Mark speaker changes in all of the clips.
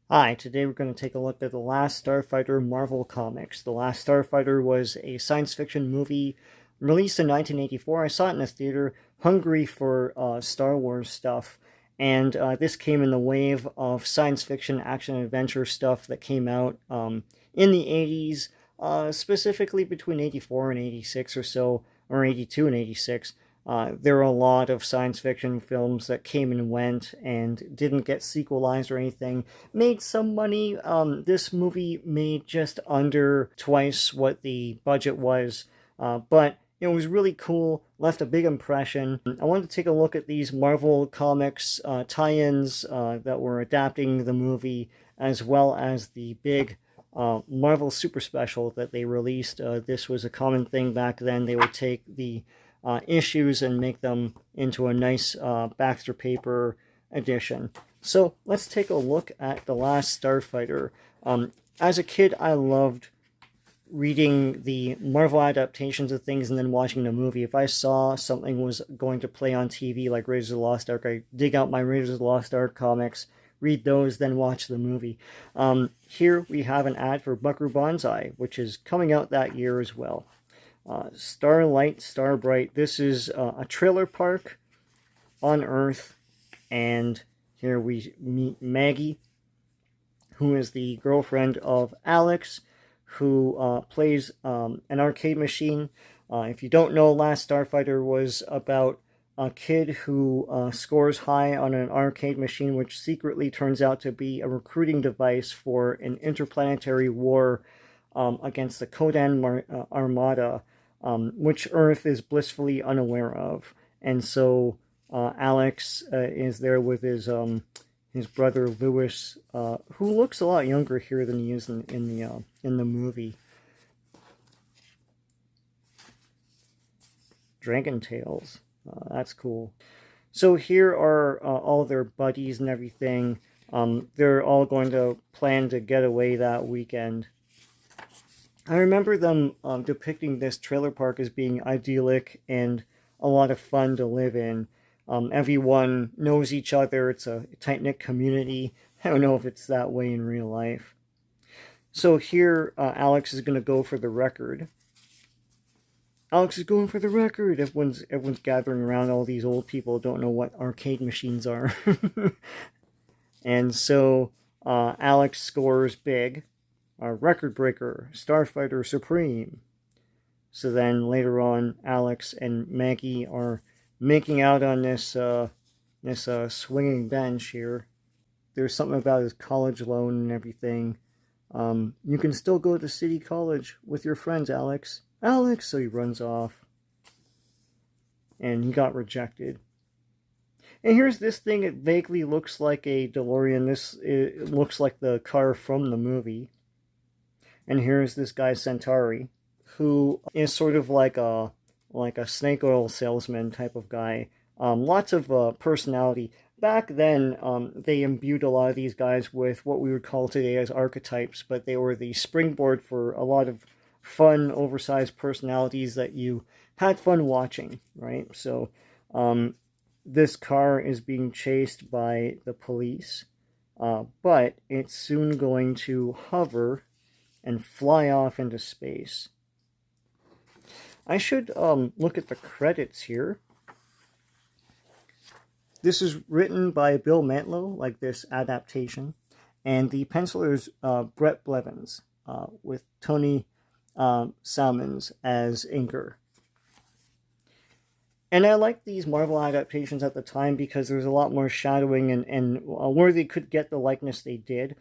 Speaker 1: Hi, today we're going to take a look at The Last Starfighter Marvel Comics. The Last Starfighter was a science fiction movie released in 1984. I saw it in the theater, hungry for Star Wars stuff, and this came in the wave of science fiction, action, adventure stuff that came out in the 80s, specifically between 84 and 86 or so, or 82 and 86. There were a lot of science fiction films that came and went and didn't get sequelized or anything. Made some money. This movie made just under twice what the budget was, but it was really cool, left a big impression. I wanted to take a look at these Marvel Comics tie-ins that were adapting the movie, as well as the big Marvel Super Special that they released. This was a common thing back then. They would take the issues and make them into a nice Baxter paper edition. So let's take a look at The Last Starfighter. As a kid, I loved reading the Marvel adaptations of things and then watching the movie. If I saw something was going to play on TV, like Raiders of the Lost Ark, I dig out my Raiders of the Lost Ark comics, read those, then watch the movie. Here we have an ad for Buckaroo Banzai, which is coming out that year as well. Starlight, Starbright. This is a trailer park on Earth, and here we meet Maggie, who is the girlfriend of Alex, who plays an arcade machine. If you don't know, Last Starfighter was about a kid who scores high on an arcade machine, which secretly turns out to be a recruiting device for an interplanetary war against the Kodan Armada, which Earth is blissfully unaware of. And so Alex is there with his brother Lewis, who looks a lot younger here than he is in the movie. Dragon Tales, that's cool. So here are all their buddies and everything. They're all going to plan to get away that weekend. I remember them depicting this trailer park as being idyllic and a lot of fun to live in. Everyone knows each other. It's a tight-knit community. I don't know if it's that way in real life. So here, Alex is going to go for the record. Alex is going for the record. Everyone's gathering around. All these old people don't know what arcade machines are. And so Alex scores big. Record breaker, Starfighter Supreme. So then later on, Alex and Maggie are making out on this swinging bench here. There's something about his college loan and everything. You can still go to City College with your friends, Alex. Alex! So he runs off. And he got rejected. And here's this thing. It vaguely looks like a DeLorean. It looks like the car from the movie. And here's this guy Centauri, who is sort of like a snake oil salesman type of guy. Lots of personality. Back then, they imbued a lot of these guys with what we would call today as archetypes, but they were the springboard for a lot of fun, oversized personalities that you had fun watching, right? So this car is being chased by the police, but it's soon going to hover and fly off into space. I should look at the credits here. This is written by Bill Mantlo, like this adaptation, and the penciler is Brett Blevins, with Tony Salmons as inker. And I liked these Marvel adaptations at the time because there was a lot more shadowing, and where they could get the likeness they did.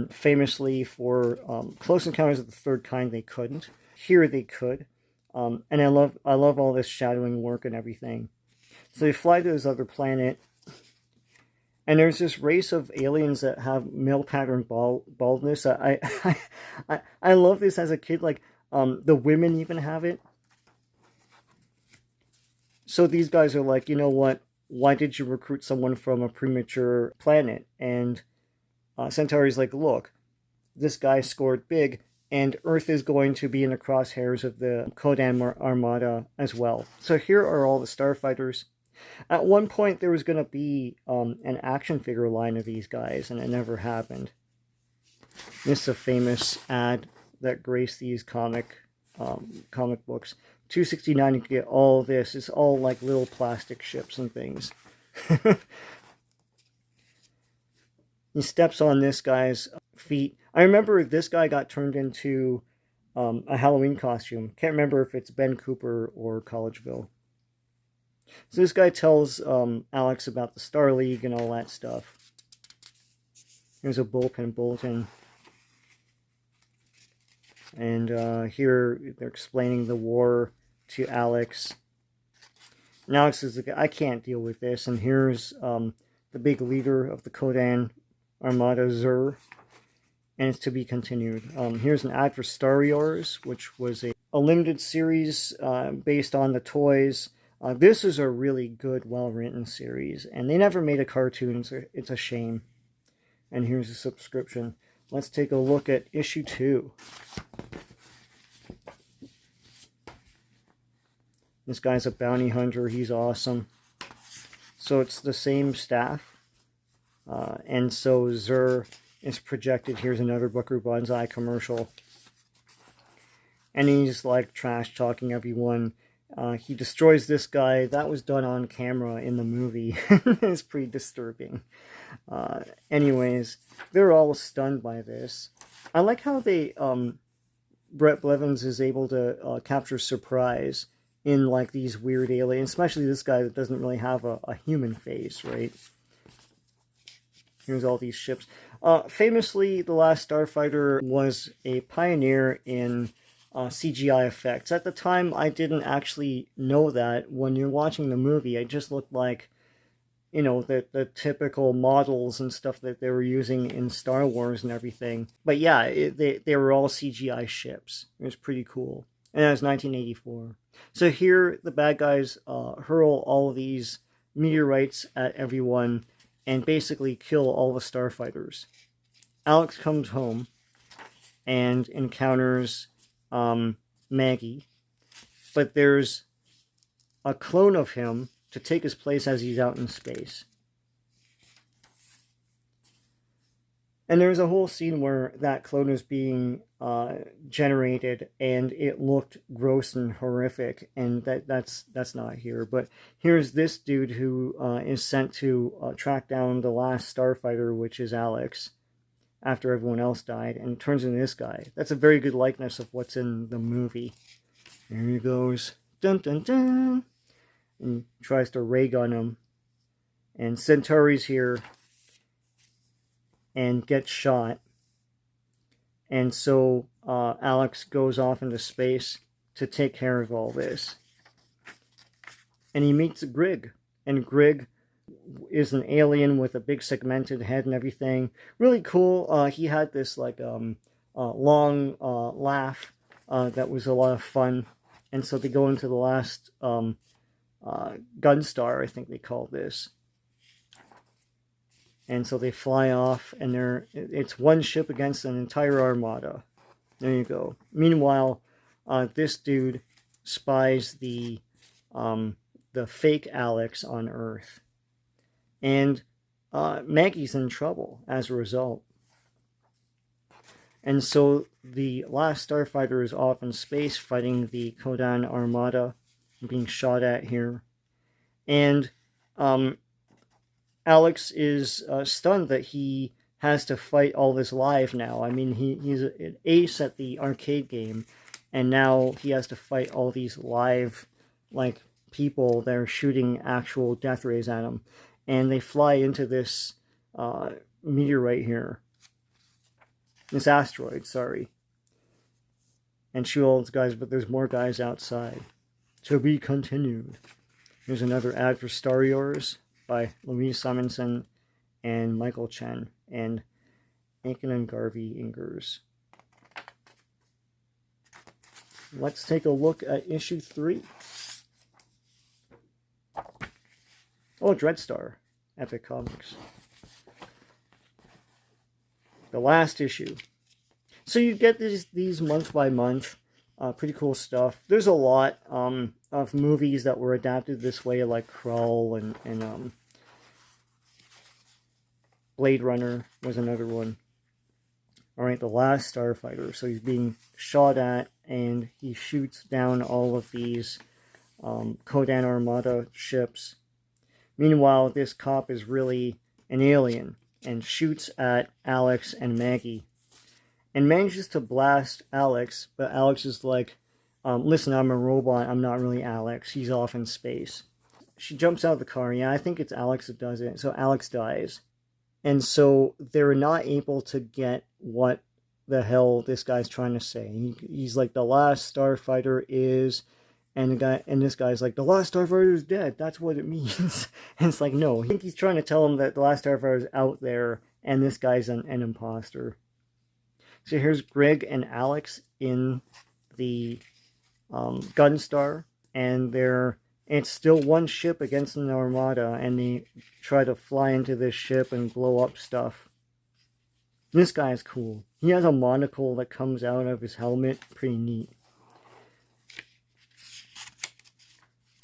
Speaker 1: Famously for Close Encounters of the Third Kind, they couldn't. Here they could, and I love all this shadowing work and everything. So they fly to this other planet, and there's this race of aliens that have male pattern baldness. I love this as a kid. Like the women even have it. So these guys are like, you know what? Why did you recruit someone from a premature planet? And Centauri's like, look, this guy scored big, and Earth is going to be in the crosshairs of the Kodan Armada as well. So here are all the starfighters. At one point, there was going to be an action figure line of these guys, and it never happened. This is a famous ad that graced these comic books. $2.69, you can get all this. It's all like little plastic ships and things. He steps on this guy's feet. I remember this guy got turned into a Halloween costume. Can't remember if it's Ben Cooper or Collegeville. So this guy tells Alex about the Star League and all that stuff. Here's a bullpen bulletin. And here they're explaining the war to Alex. And Alex is like, I can't deal with this. And here's the big leader of the Kodan Armada, Zur. And it's to be continued. Here's an ad for Star Wars, which was a limited series based on the toys. This is a really good, well-written series. And they never made a cartoon, so it's a shame. And here's a subscription. Let's take a look at issue 2. This guy's a bounty hunter. He's awesome. So it's the same staff. And so Zur is projected. Here's another Buckaroo Banzai commercial. And he's like trash talking everyone. He destroys this guy. That was done on camera in the movie. It's pretty disturbing. Anyways, they're all stunned by this. I like how they Brett Blevins is able to capture surprise in like these weird aliens, especially this guy that doesn't really have a human face, right? Here's all these ships. Famously, The Last Starfighter was a pioneer in CGI effects. At the time, I didn't actually know that. When you're watching the movie, it just looked like, you know, the typical models and stuff that they were using in Star Wars and everything. But yeah, they were all CGI ships. It was pretty cool. And that was 1984. So here, the bad guys hurl all of these meteorites at everyone and basically kill all the starfighters. Alex comes home and encounters Maggie, but there's a clone of him to take his place as he's out in space. And there's a whole scene where that clone is being generated, and it looked gross and horrific, and that's not here. But here's this dude who is sent to track down the last starfighter, which is Alex, after everyone else died, and turns into this guy. That's a very good likeness of what's in the movie. Here he goes. Dun dun dun! And he tries to ray gun him. And Centauri's here and gets shot. And so Alex goes off into space to take care of all this. And he meets Grig. And Grig is an alien with a big segmented head and everything. Really cool. He had this like long laugh that was a lot of fun. And so they go into the last Gunstar, I think they call this. And so they fly off, and it's one ship against an entire armada. There you go. Meanwhile, this dude spies the fake Alex on Earth. And Maggie's in trouble as a result. And so the last starfighter is off in space fighting the Kodan Armada, being shot at here. And Alex is stunned that he has to fight all this live now. I mean, he's an ace at the arcade game, and now he has to fight all these live, like, people that are shooting actual death rays at him. And they fly into this meteorite here. This asteroid, sorry. And shoot all those guys, but there's more guys outside. To be continued. Here's another ad for Star Wars by Louise Simonson and Michael Chen and Aiken and Garvey Ingers. Let's take a look at issue 3. Oh, Dreadstar, Epic Comics. The last issue. So you get these month by month. Pretty cool stuff. There's a lot of movies that were adapted this way, like Krull and Blade Runner was another one. Alright, the last Starfighter. So he's being shot at, and he shoots down all of these Kodan Armada ships. Meanwhile, this cop is really an alien and shoots at Alex and Maggie. And manages to blast Alex, but Alex is like, listen, I'm a robot, I'm not really Alex, he's off in space. She jumps out of the car, yeah, I think it's Alex that does it, so Alex dies. And so they're not able to get what the hell this guy's trying to say. He's like, the last Starfighter is, and this guy's like, the last Starfighter is dead, that's what it means. And it's like, no, I think he's trying to tell him that the last Starfighter is out there, and this guy's an imposter. So here's Greg and Alex in the Gunstar, and it's still one ship against an armada, and they try to fly into this ship and blow up stuff. This guy is cool. He has a monocle that comes out of his helmet. Pretty neat.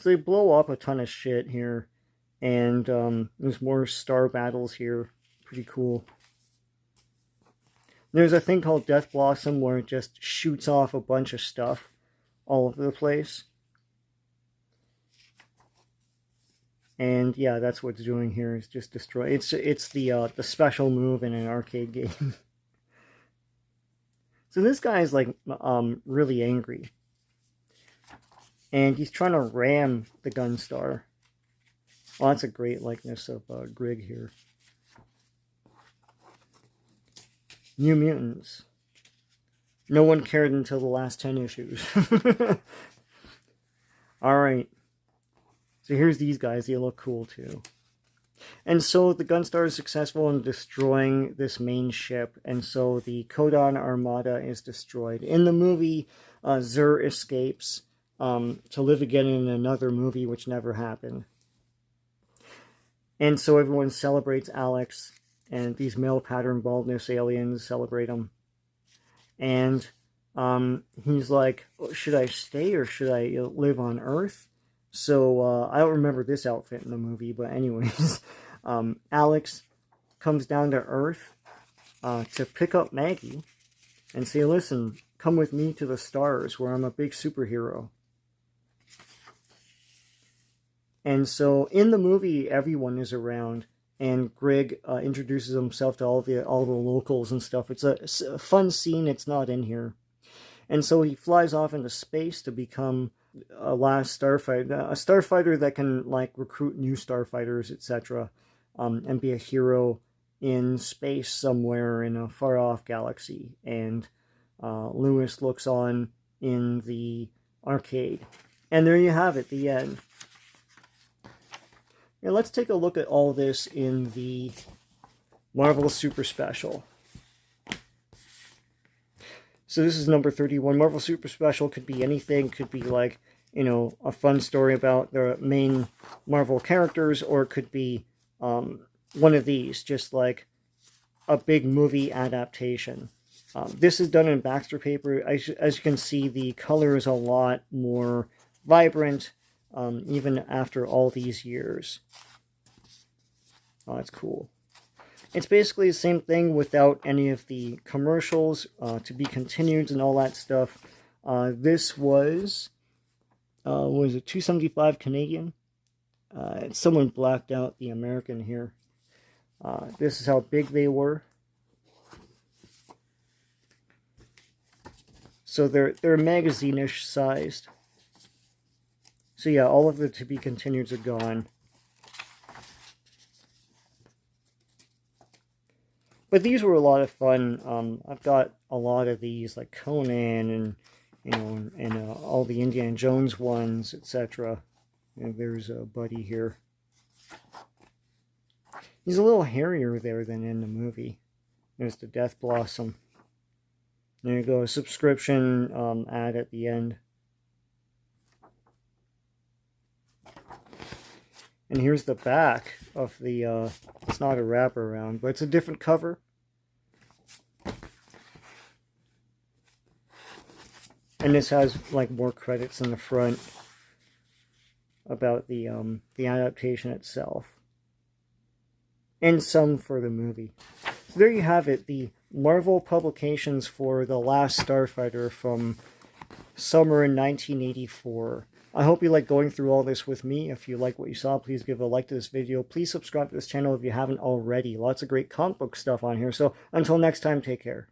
Speaker 1: So they blow up a ton of shit here, and there's more star battles here. Pretty cool. There's a thing called Death Blossom where it just shoots off a bunch of stuff all over the place. And yeah, that's what it's doing here, is just destroy. It's the special move in an arcade game. So this guy is like really angry. And he's trying to ram the Gunstar. Well, that's a great likeness of Grig here. New Mutants. No one cared until the last 10 issues. Alright. So here's these guys. They look cool too. And so the Gunstar is successful in destroying this main ship. And so the Kodan Armada is destroyed. In the movie, Zur escapes to live again in another movie, which never happened. And so everyone celebrates Alex. And these male pattern baldness aliens celebrate him. And he's like, should I stay or should I live on Earth? So I don't remember this outfit in the movie, but anyways, Alex comes down to Earth to pick up Maggie and say, listen, come with me to the stars where I'm a big superhero. And so in the movie, everyone is around. And Greg introduces himself to all the locals and stuff. It's a fun scene. It's not in here. And so he flies off into space to become a last Starfighter. A Starfighter that can like recruit new Starfighters, etc. And be a hero in space somewhere in a far-off galaxy. And Lewis looks on in the arcade. And there you have it, the end. Now let's take a look at all this in the Marvel Super Special. So this is number 31. Marvel Super Special could be anything. Could be like, you know, a fun story about the main Marvel characters, or it could be one of these, just like a big movie adaptation. This is done in Baxter paper. As you can see, the color is a lot more vibrant, even after all these years. Oh, that's cool. It's basically the same thing without any of the commercials, to be continued and all that stuff. This was it $2.75 Canadian? Someone blacked out the American here. This is how big they were. So they're magazine-ish sized. So yeah, all of the to be continueds are gone. But these were a lot of fun. I've got a lot of these, like Conan and, you know, and all the Indiana Jones ones, etc. And there's a Buddy here. He's a little hairier there than in the movie. There's the Death Blossom. There you go, a subscription ad at the end. And here's the back of the, it's not a wraparound, but it's a different cover. And this has, like, more credits in the front about the adaptation itself. And some for the movie. So there you have it, the Marvel publications for The Last Starfighter from summer in 1984. I hope you like going through all this with me. If you like what you saw, please give a like to this video. Please subscribe to this channel if you haven't already. Lots of great comic book stuff on here. So until next time, take care.